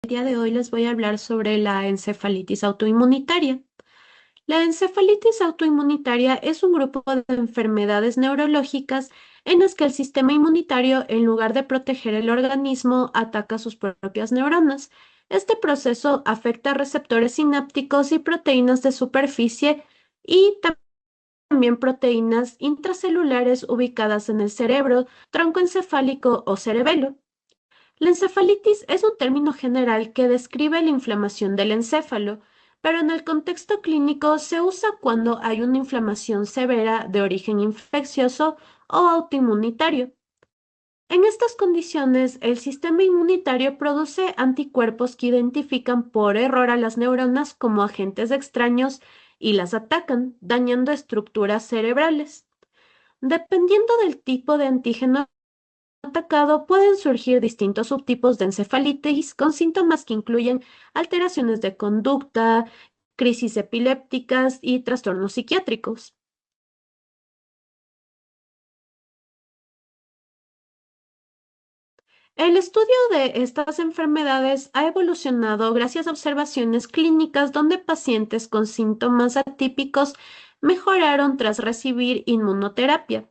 día de hoy les voy a hablar sobre la encefalitis autoinmunitaria. La encefalitis autoinmunitaria es un grupo de enfermedades neurológicas en las que el sistema inmunitario, en lugar de proteger el organismo, ataca sus propias neuronas. Este proceso afecta a receptores sinápticos y proteínas de superficie y también proteínas intracelulares ubicadas en el cerebro, tronco encefálico o cerebelo. La encefalitis es un término general que describe la inflamación del encéfalo, pero en el contexto clínico se usa cuando hay una inflamación severa de origen infeccioso o autoinmunitario. En estas condiciones, el sistema inmunitario produce anticuerpos que identifican por error a las neuronas como agentes extraños y las atacan, dañando estructuras cerebrales. Dependiendo del tipo de antígeno atacado, pueden surgir distintos subtipos de encefalitis con síntomas que incluyen alteraciones de conducta, crisis epilépticas y trastornos psiquiátricos. El estudio de estas enfermedades ha evolucionado gracias a observaciones clínicas donde pacientes con síntomas atípicos mejoraron tras recibir inmunoterapia.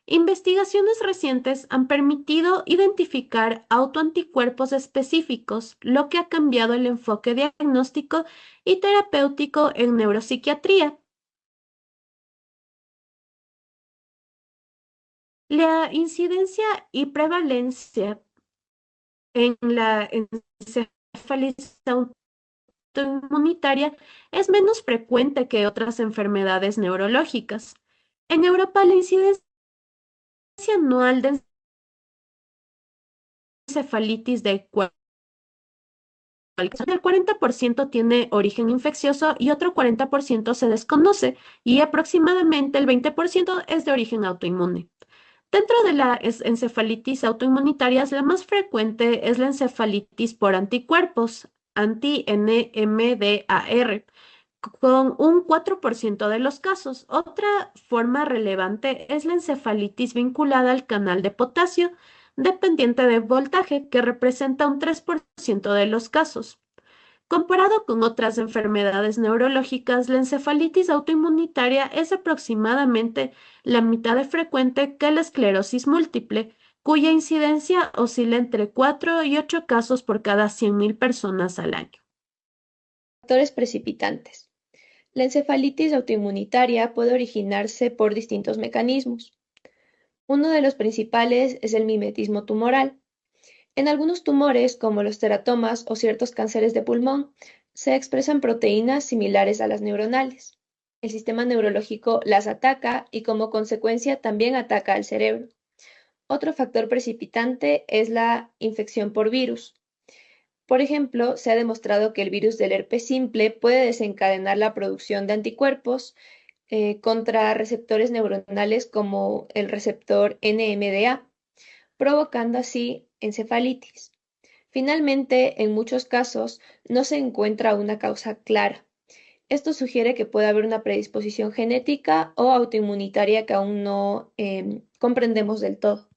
Investigaciones recientes han permitido identificar autoanticuerpos específicos, lo que ha cambiado el enfoque diagnóstico y terapéutico en neuropsiquiatría. La incidencia y prevalencia en la encefalitis autoinmunitaria es menos frecuente que otras enfermedades neurológicas. En Europa, la incidencia anual de encefalitis de el 40% tiene origen infeccioso y otro 40% se desconoce, y aproximadamente el 20% es de origen autoinmune. Dentro de la encefalitis autoinmunitarias, la más frecuente es la encefalitis por anticuerpos, anti-NMDAR, con un 4% de los casos. Otra forma relevante es la encefalitis vinculada al canal de potasio dependiente de voltaje, que representa un 3% de los casos. Comparado con otras enfermedades neurológicas, la encefalitis autoinmunitaria es aproximadamente la mitad de frecuente que la esclerosis múltiple, cuya incidencia oscila entre 4 y 8 casos por cada 100.000 personas al año. Factores precipitantes. La encefalitis autoinmunitaria puede originarse por distintos mecanismos. Uno de los principales es el mimetismo tumoral. En algunos tumores, como los teratomas o ciertos cánceres de pulmón, se expresan proteínas similares a las neuronales. El sistema neurológico las ataca y como consecuencia también ataca al cerebro. Otro factor precipitante es la infección por virus. Por ejemplo, se ha demostrado que el virus del herpes simple puede desencadenar la producción de anticuerpos contra receptores neuronales como el receptor NMDA, provocando así encefalitis. Finalmente, en muchos casos, no se encuentra una causa clara. Esto sugiere que puede haber una predisposición genética o autoinmunitaria que aún no comprendemos del todo.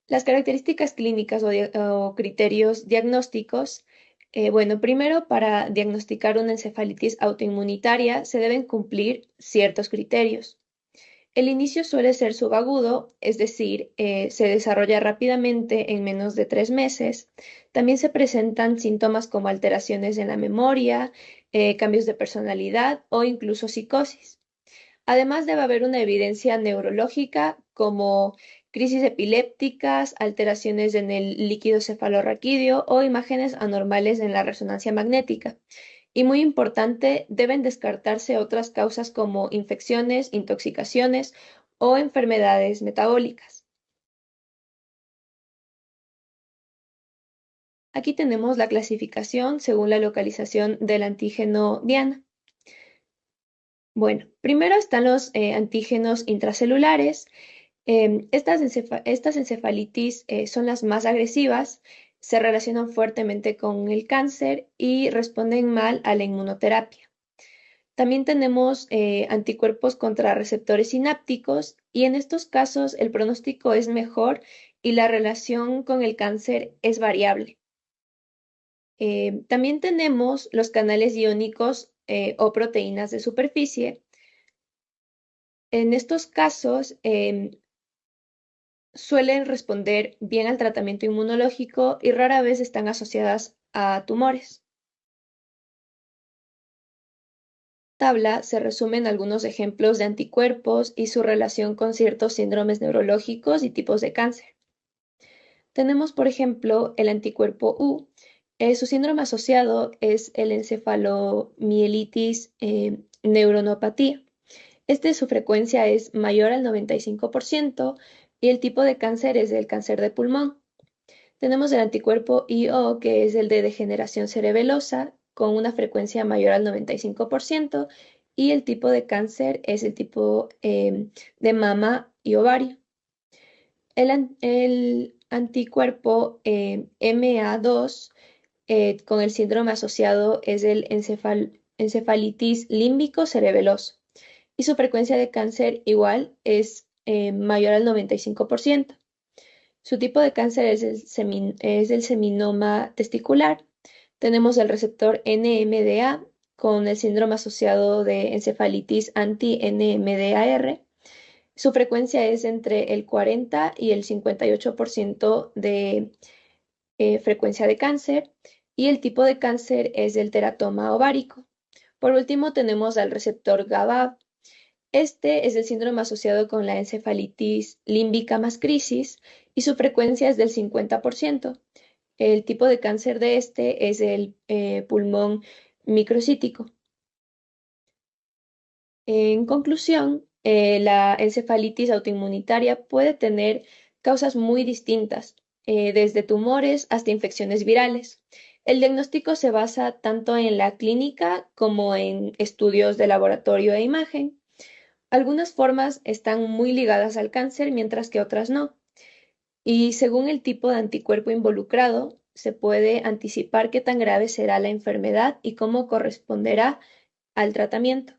Las características clínicas o criterios diagnósticos. Bueno, primero, para diagnosticar una encefalitis autoinmunitaria se deben cumplir ciertos criterios. El inicio suele ser subagudo, es decir, se desarrolla rápidamente en menos de 3 meses. También se presentan síntomas como alteraciones en la memoria, cambios de personalidad o incluso psicosis. Además, debe haber una evidencia neurológica como crisis epilépticas, alteraciones en el líquido cefalorraquídeo o imágenes anormales en la resonancia magnética. Y muy importante, deben descartarse otras causas como infecciones, intoxicaciones o enfermedades metabólicas. Aquí tenemos la clasificación según la localización del antígeno Diana. Bueno, primero están los antígenos intracelulares. Estas encefalitis son las más agresivas, se relacionan fuertemente con el cáncer y responden mal a la inmunoterapia. También tenemos anticuerpos contra receptores sinápticos y en estos casos el pronóstico es mejor y la relación con el cáncer es variable. También tenemos los canales iónicos o proteínas de superficie. En estos casos, suelen responder bien al tratamiento inmunológico y rara vez están asociadas a tumores. Tabla se resumen algunos ejemplos de anticuerpos y su relación con ciertos síndromes neurológicos y tipos de cáncer. Tenemos, por ejemplo, el anticuerpo U. Su síndrome asociado es el encefalomielitis neuronopatía. Su frecuencia es mayor al 95% y el tipo de cáncer es el cáncer de pulmón. Tenemos el anticuerpo IO, que es el de degeneración cerebelosa, con una frecuencia mayor al 95%, y el tipo de cáncer es el tipo de mama y ovario. El anticuerpo MA2 con el síndrome asociado es el encefalitis límbico cerebeloso y su frecuencia de cáncer igual es mayor al 95%. Su tipo de cáncer es el seminoma testicular. Tenemos el receptor NMDA con el síndrome asociado de encefalitis anti-NMDAR. Su frecuencia es entre el 40 y el 58% de frecuencia de cáncer y el tipo de cáncer es el teratoma ovárico. Por último, tenemos al receptor GABA. Este es el síndrome asociado con la encefalitis límbica más crisis y su frecuencia es del 50%. El tipo de cáncer de este es el pulmón microcítico. En conclusión, la encefalitis autoinmunitaria puede tener causas muy distintas, desde tumores hasta infecciones virales. El diagnóstico se basa tanto en la clínica como en estudios de laboratorio e imagen. Algunas formas están muy ligadas al cáncer, mientras que otras no. Y según el tipo de anticuerpo involucrado, se puede anticipar qué tan grave será la enfermedad y cómo corresponderá al tratamiento.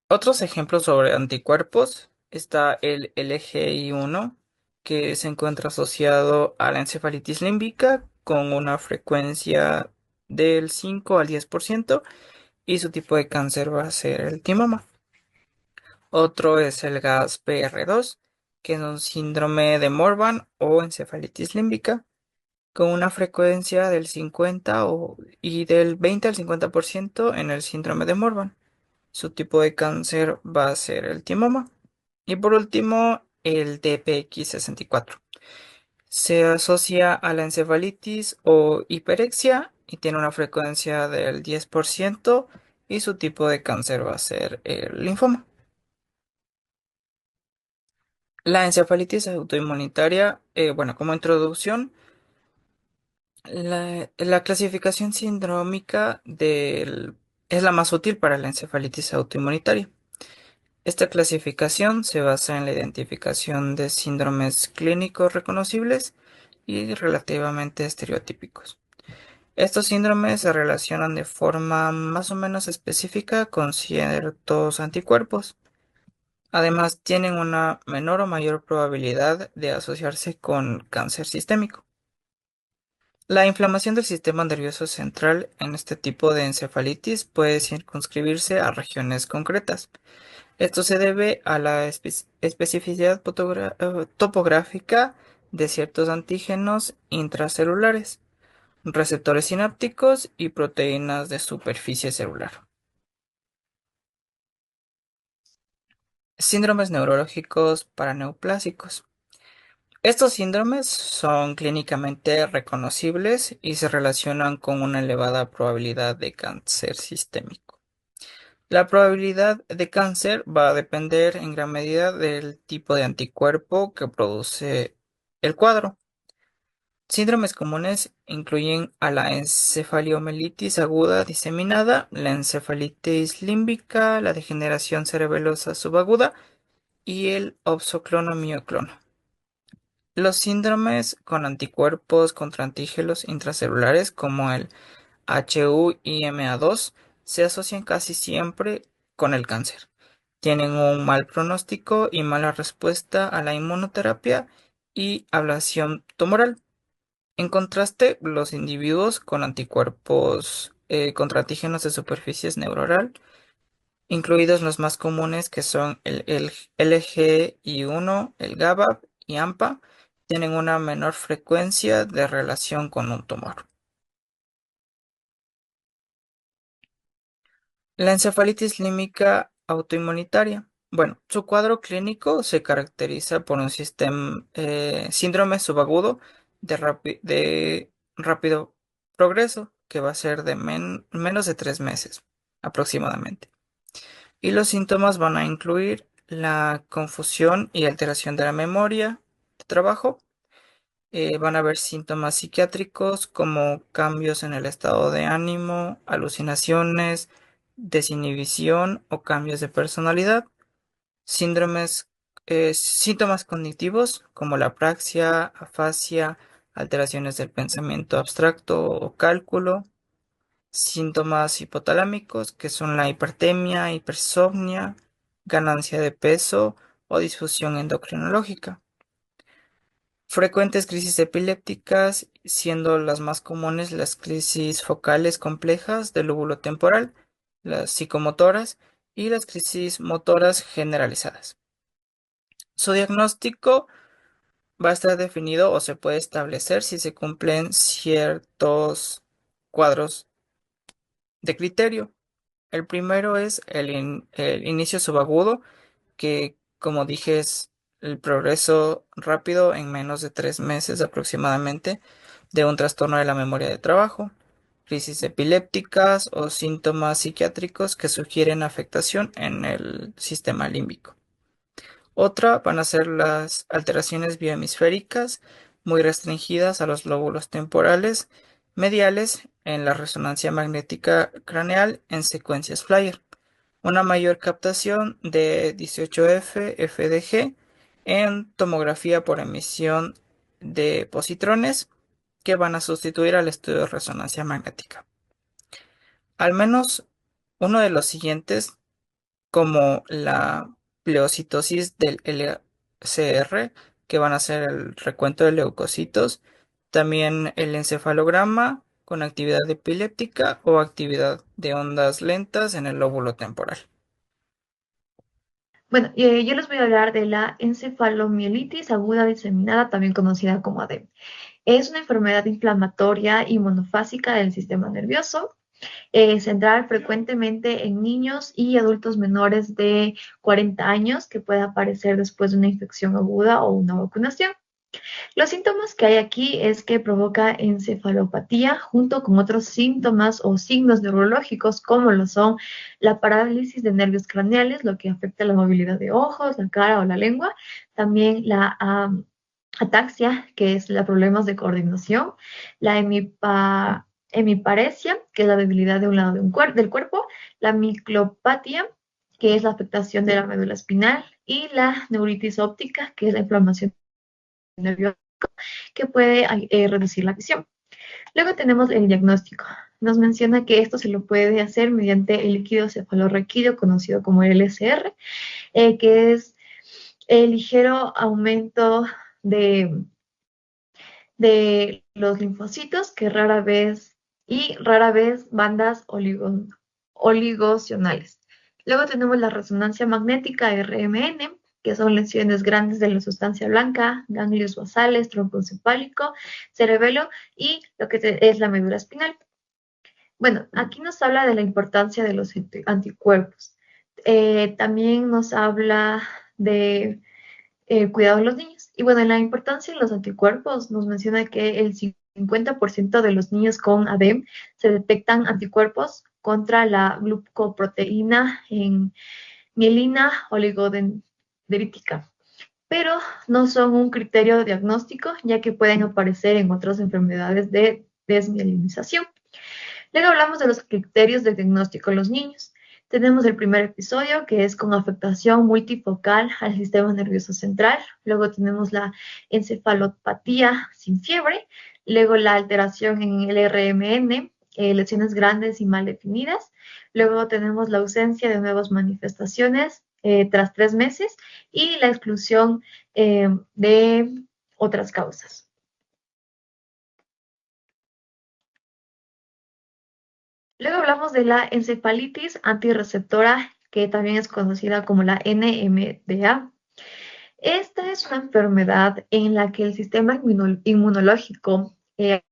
Otros ejemplos sobre anticuerpos está el LGI1, que se encuentra asociado a la encefalitis límbica con una frecuencia del 5 al 10% y su tipo de cáncer va a ser el timoma. Otro es el GAS-PR2, que es un síndrome de Morvan o encefalitis límbica con una frecuencia del 50 y del 20 al 50% en el síndrome de Morvan. Su tipo de cáncer va a ser el timoma. Y por último, el DPX64. Se asocia a la encefalitis o hiperexia y tiene una frecuencia del 10% y su tipo de cáncer va a ser el linfoma. La encefalitis autoinmunitaria, bueno, como introducción, la clasificación sindrómica es la más útil para la encefalitis autoinmunitaria. Esta clasificación se basa en la identificación de síndromes clínicos reconocibles y relativamente estereotípicos. Estos síndromes se relacionan de forma más o menos específica con ciertos anticuerpos. Además, tienen una menor o mayor probabilidad de asociarse con cáncer sistémico. La inflamación del sistema nervioso central en este tipo de encefalitis puede circunscribirse a regiones concretas. Esto se debe a la especificidad topográfica de ciertos antígenos intracelulares, receptores sinápticos y proteínas de superficie celular. Síndromes neurológicos paraneoplásicos. Estos síndromes son clínicamente reconocibles y se relacionan con una elevada probabilidad de cáncer sistémico. La probabilidad de cáncer va a depender en gran medida del tipo de anticuerpo que produce el cuadro. Síndromes comunes incluyen a la encefaliomelitis aguda diseminada, la encefalitis límbica, la degeneración cerebelosa subaguda y el opsoclono-mioclono. Los síndromes con anticuerpos contra antígenos intracelulares como el HU-IMA2 se asocian casi siempre con el cáncer. Tienen un mal pronóstico y mala respuesta a la inmunoterapia y ablación tumoral. En contraste, los individuos con anticuerpos contra antígenos de superficies neuronal, incluidos los más comunes que son el LGI1, el GABA y AMPA, tienen una menor frecuencia de relación con un tumor. La encefalitis límbica autoinmunitaria. Bueno, su cuadro clínico se caracteriza por un síndrome subagudo de rápido progreso, que va a ser de menos de 3 meses aproximadamente. Y los síntomas van a incluir la confusión y alteración de la memoria de trabajo. Van a haber síntomas psiquiátricos como cambios en el estado de ánimo, alucinaciones, desinhibición o cambios de personalidad. Síntomas cognitivos como la apraxia, afasia, alteraciones del pensamiento abstracto o cálculo. Síntomas hipotalámicos que son la hipertemia, hipersomnia, ganancia de peso o disfunción endocrinológica. Frecuentes crisis epilépticas, siendo las más comunes las crisis focales complejas del lóbulo temporal, las psicomotoras y las crisis motoras generalizadas. Su diagnóstico va a estar definido o se puede establecer si se cumplen ciertos cuadros de criterio. El primero es el inicio subagudo, que como dije es el progreso rápido en menos de 3 meses aproximadamente de un trastorno de la memoria de trabajo, crisis epilépticas o síntomas psiquiátricos que sugieren afectación en el sistema límbico. Otra van a ser las alteraciones biohemisféricas muy restringidas a los lóbulos temporales mediales en la resonancia magnética craneal en secuencias Flyer, una mayor captación de 18F, FDG en tomografía por emisión de positrones que van a sustituir al estudio de resonancia magnética. Al menos uno de los siguientes, como la pleocitosis del LCR, que van a ser el recuento de leucocitos, también el encefalograma con actividad epiléptica o actividad de ondas lentas en el lóbulo temporal. Bueno, yo les voy a hablar de la encefalomielitis aguda diseminada, también conocida como ADEM. Es una enfermedad inflamatoria y monofásica del sistema nervioso, central frecuentemente en niños y adultos menores de 40 años, que puede aparecer después de una infección aguda o una vacunación. Los síntomas que hay aquí es que provoca encefalopatía junto con otros síntomas o signos neurológicos como lo son la parálisis de nervios craneales, lo que afecta la movilidad de ojos, la cara o la lengua, también la ataxia, que es los problemas de coordinación, la hemiparesia, que es la debilidad de un lado del cuerpo, la miclopatía, que es la afectación de la médula espinal, y la neuritis óptica, que es la inflamación nerviosa que puede reducir la visión. Luego tenemos el diagnóstico. Nos menciona que esto se lo puede hacer mediante el líquido cefalorraquídeo conocido como el LCR, que es el ligero aumento de los linfocitos que rara vez bandas oligocionales. Luego tenemos la resonancia magnética RMN, que son lesiones grandes de la sustancia blanca, ganglios basales, tronco encefálico, cerebelo y lo que es la médula espinal. Bueno, aquí nos habla de la importancia de los anticuerpos. También nos habla de cuidado de los niños. Y bueno, en la importancia de los anticuerpos nos menciona que el 50% de los niños con ADEM se detectan anticuerpos contra la glucoproteína en mielina oligodendrítica, pero no son un criterio diagnóstico, ya que pueden aparecer en otras enfermedades de desmielinización. Luego hablamos de los criterios de diagnóstico en los niños. Tenemos el primer episodio, que es con afectación multifocal al sistema nervioso central. Luego tenemos la encefalopatía sin fiebre. Luego la alteración en el RMN, lesiones grandes y mal definidas. Luego tenemos la ausencia de nuevas manifestaciones tras 3 meses y la exclusión de otras causas. Luego hablamos de la encefalitis antirreceptora, que también es conocida como la NMDA. Esta es una enfermedad en la que el sistema inmunológico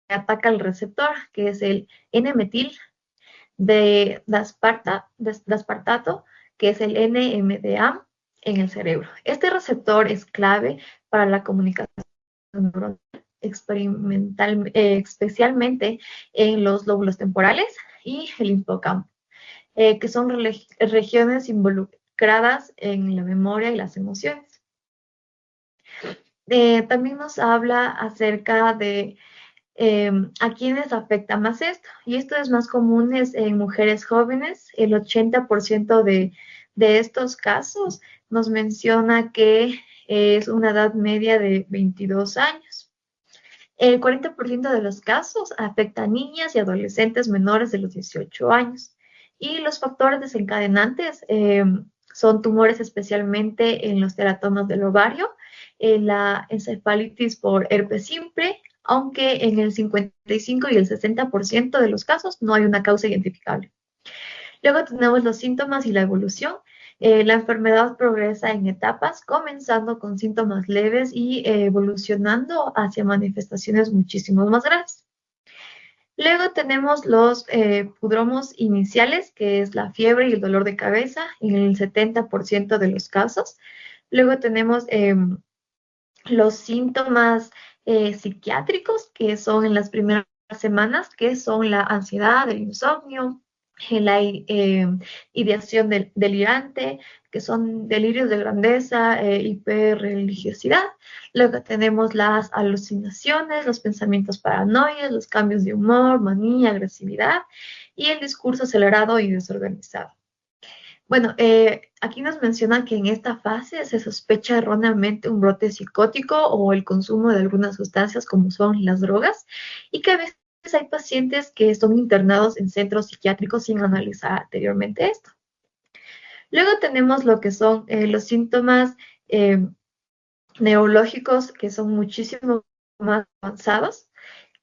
ataca al receptor, que es el N-metil de aspartato, que es el NMDA en el cerebro. Este receptor es clave para la comunicación neuronal experimental, especialmente en los lóbulos temporales y el hipocampo, que son regiones involucradas en la memoria y las emociones. También nos habla acerca de a quienes afecta más esto. Y esto es más común en mujeres jóvenes. El 80% de estos casos nos menciona que es una edad media de 22 años. El 40% de los casos afecta a niñas y adolescentes menores de los 18 años. Y los factores desencadenantes son tumores especialmente en los teratomas del ovario, la encefalitis por herpes simple, aunque en el 55 y el 60% de los casos no hay una causa identificable. Luego tenemos los síntomas y la evolución. La enfermedad progresa en etapas, comenzando con síntomas leves y evolucionando hacia manifestaciones muchísimo más graves. Luego tenemos los prodromos iniciales, que es la fiebre y el dolor de cabeza en el 70% de los casos. Luego tenemos los síntomas psiquiátricos, que son en las primeras semanas, que son la ansiedad, el insomnio, la ideación delirante, que son delirios de grandeza, hiperreligiosidad. Luego tenemos las alucinaciones, los pensamientos paranoides, los cambios de humor, manía, agresividad y el discurso acelerado y desorganizado. Bueno, aquí nos menciona que en esta fase se sospecha erróneamente un brote psicótico o el consumo de algunas sustancias como son las drogas y que a veces hay pacientes que son internados en centros psiquiátricos sin analizar anteriormente esto. Luego tenemos lo que son los síntomas neurológicos que son muchísimo más avanzados,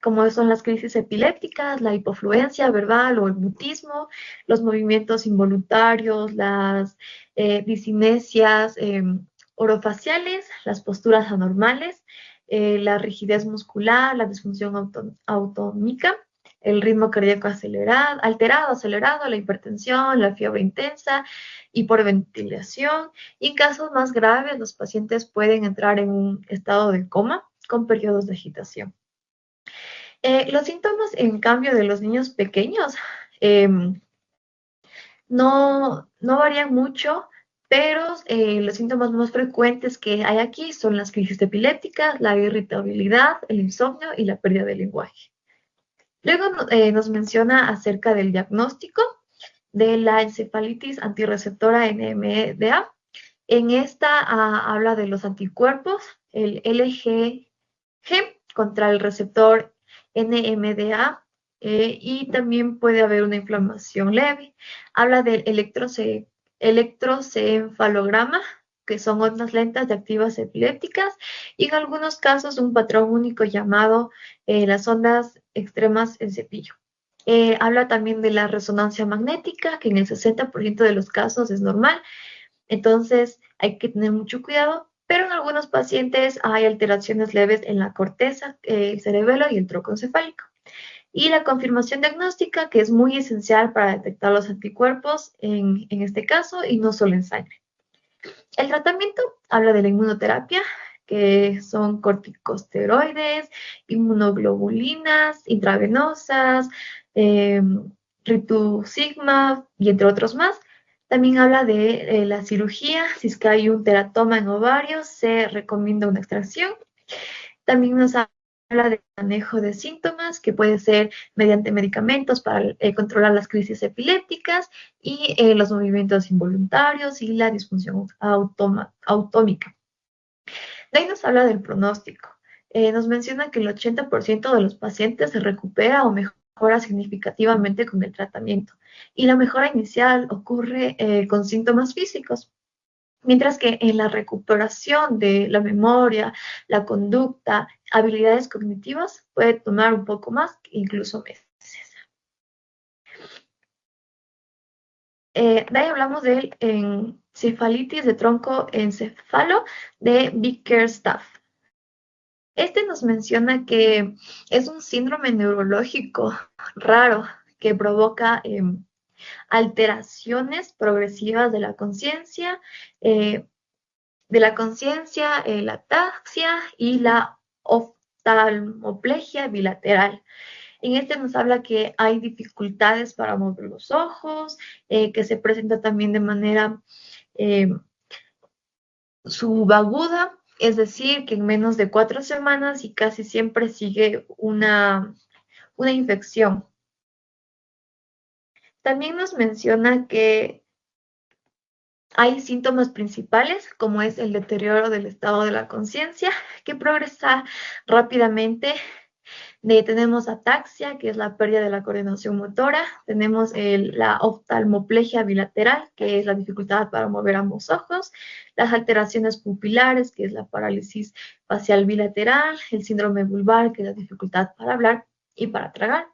como son las crisis epilépticas, la hipofluencia verbal o el mutismo, los movimientos involuntarios, las disinesias orofaciales, las posturas anormales, la rigidez muscular, la disfunción autómica, el ritmo cardíaco acelerado, la hipertensión, la fiebre intensa, hiperventilación. Y en casos más graves, los pacientes pueden entrar en un estado de coma con periodos de agitación. Los síntomas, en cambio, de los niños pequeños no varían mucho, pero los síntomas más frecuentes que hay aquí son las crisis epilépticas, la irritabilidad, el insomnio y la pérdida del lenguaje. Luego nos menciona acerca del diagnóstico de la encefalitis antirreceptora NMDA. En esta habla de los anticuerpos, el LGG contra el receptor NMDA, y también puede haber una inflamación leve. Habla del electroencefalograma, que son ondas lentas de activas epilépticas, y en algunos casos un patrón único llamado las ondas extremas en cepillo. Habla también de la resonancia magnética, que en el 60% de los casos es normal, entonces hay que tener mucho cuidado, pero en algunos pacientes hay alteraciones leves en la corteza, el cerebelo y el tronco encefálico. Y la confirmación diagnóstica, que es muy esencial para detectar los anticuerpos en este caso y no solo en sangre. El tratamiento habla de la inmunoterapia, que son corticosteroides, inmunoglobulinas intravenosas, rituximab y entre otros más. También habla de la cirugía, si es que hay un teratoma en ovarios, se recomienda una extracción. También nos habla de manejo de síntomas, que puede ser mediante medicamentos para controlar las crisis epilépticas y los movimientos involuntarios y la disfunción autómica. De ahí nos habla del pronóstico. Nos menciona que el 80% de los pacientes se recupera o mejora significativamente con el tratamiento. Y la mejora inicial ocurre con síntomas físicos. Mientras que en la recuperación de la memoria, la conducta, habilidades cognitivas puede tomar un poco más, incluso meses. De ahí hablamos de encefalitis de tronco encéfalo de Bickerstaff. Este nos menciona que es un síndrome neurológico raro que provoca alteraciones progresivas la ataxia y la oftalmoplegia bilateral. En este nos habla que hay dificultades para mover los ojos, que se presenta también de manera subaguda, es decir, que en menos de 4 semanas y casi siempre sigue una infección. También nos menciona que hay síntomas principales, como es el deterioro del estado de la conciencia, que progresa rápidamente. Tenemos ataxia, que es la pérdida de la coordinación motora. Tenemos la oftalmoplegia bilateral, que es la dificultad para mover ambos ojos. Las alteraciones pupilares, que es la parálisis facial bilateral. El síndrome vulvar, que es la dificultad para hablar y para tragar.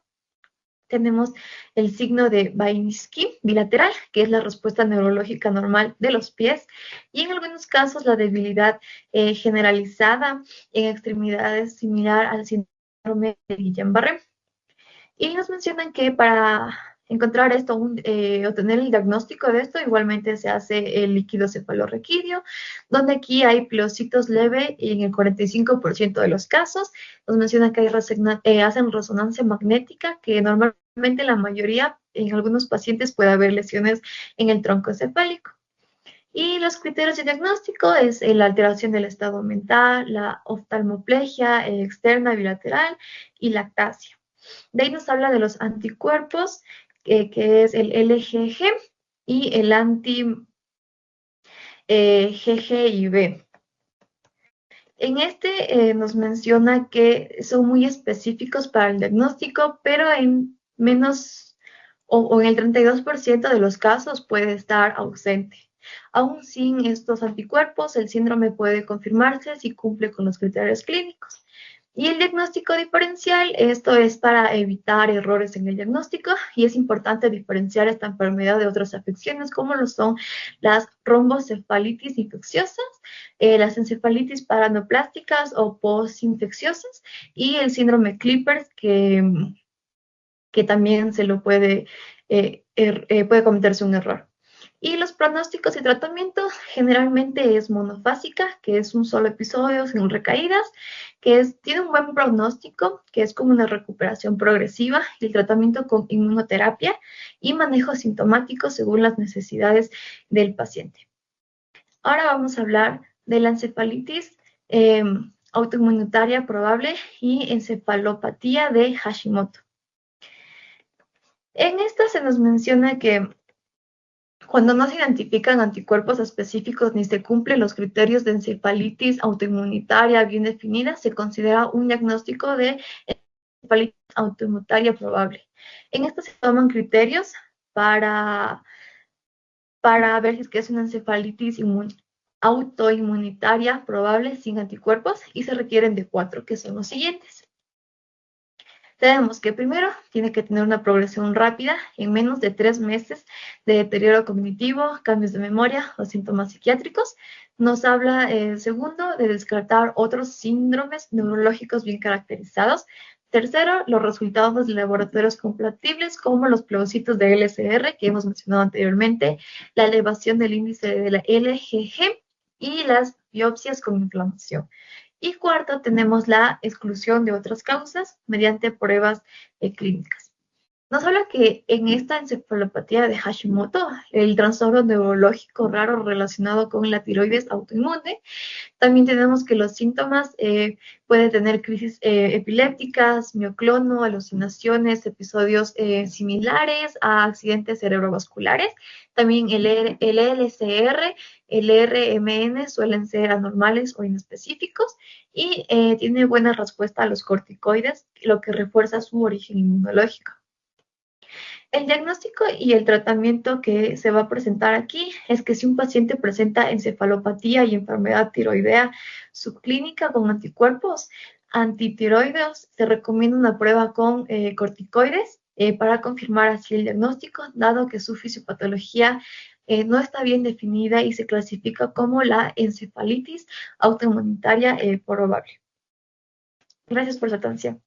Tenemos el signo de Bainski bilateral, que es la respuesta neurológica normal de los pies, y en algunos casos la debilidad generalizada en extremidades similar al síndrome de Guillain-Barré. Y nos mencionan que para encontrar esto o tener el diagnóstico de esto, igualmente se hace el líquido cefalorraquídeo, donde aquí hay pielocitos leve y en el 45% de los casos. Nos mencionan que hacen resonancia magnética, que normalmente la mayoría, en algunos pacientes puede haber lesiones en el tronco encefálico. Y los criterios de diagnóstico es la alteración del estado mental, la oftalmoplegia externa bilateral y lactasia. De ahí nos habla de los anticuerpos, que es el LGG y el anti-GGIB. En este nos menciona que son muy específicos para el diagnóstico, pero en menos o en el 32% de los casos puede estar ausente. Aún sin estos anticuerpos, el síndrome puede confirmarse si cumple con los criterios clínicos. Y el diagnóstico diferencial, esto es para evitar errores en el diagnóstico y es importante diferenciar esta enfermedad de otras afecciones como lo son las trombocefalitis infecciosas, las encefalitis paranoplásticas o postinfecciosas y el síndrome Clippers que también se lo puede cometerse un error. Y los pronósticos y tratamientos generalmente es monofásica, que es un solo episodio sin recaídas, tiene un buen pronóstico, que es como una recuperación progresiva, y el tratamiento con inmunoterapia y manejo sintomático según las necesidades del paciente. Ahora vamos a hablar de la encefalitis autoinmunitaria probable y encefalopatía de Hashimoto. En esta se nos menciona que cuando no se identifican anticuerpos específicos ni se cumplen los criterios de encefalitis autoinmunitaria bien definida, se considera un diagnóstico de encefalitis autoinmunitaria probable. En esto se toman criterios para ver si es que es una encefalitis autoinmunitaria probable sin anticuerpos y se requieren de 4, que son los siguientes. Tenemos que primero tiene que tener una progresión rápida en menos de 3 meses de deterioro cognitivo, cambios de memoria o síntomas psiquiátricos. Nos habla, segundo, de descartar otros síndromes neurológicos bien caracterizados. Tercero, los resultados de laboratorios compatibles como los plebiscitos de LCR que hemos mencionado anteriormente, la elevación del índice de la LGG y las biopsias con inflamación. Y cuarto, tenemos la exclusión de otras causas mediante pruebas clínicas. Nos habla que en esta encefalopatía de Hashimoto, el trastorno neurológico raro relacionado con la tiroides autoinmune, también tenemos que los síntomas pueden tener crisis epilépticas, mioclono, alucinaciones, episodios similares a accidentes cerebrovasculares. También el LCR, el RMN suelen ser anormales o inespecíficos y tiene buena respuesta a los corticoides, lo que refuerza su origen inmunológico. El diagnóstico y el tratamiento que se va a presentar aquí es que si un paciente presenta encefalopatía y enfermedad tiroidea subclínica con anticuerpos antitiroideos, se recomienda una prueba con corticoides para confirmar así el diagnóstico, dado que su fisiopatología no está bien definida y se clasifica como la encefalitis autoinmunitaria probable. Gracias por su atención.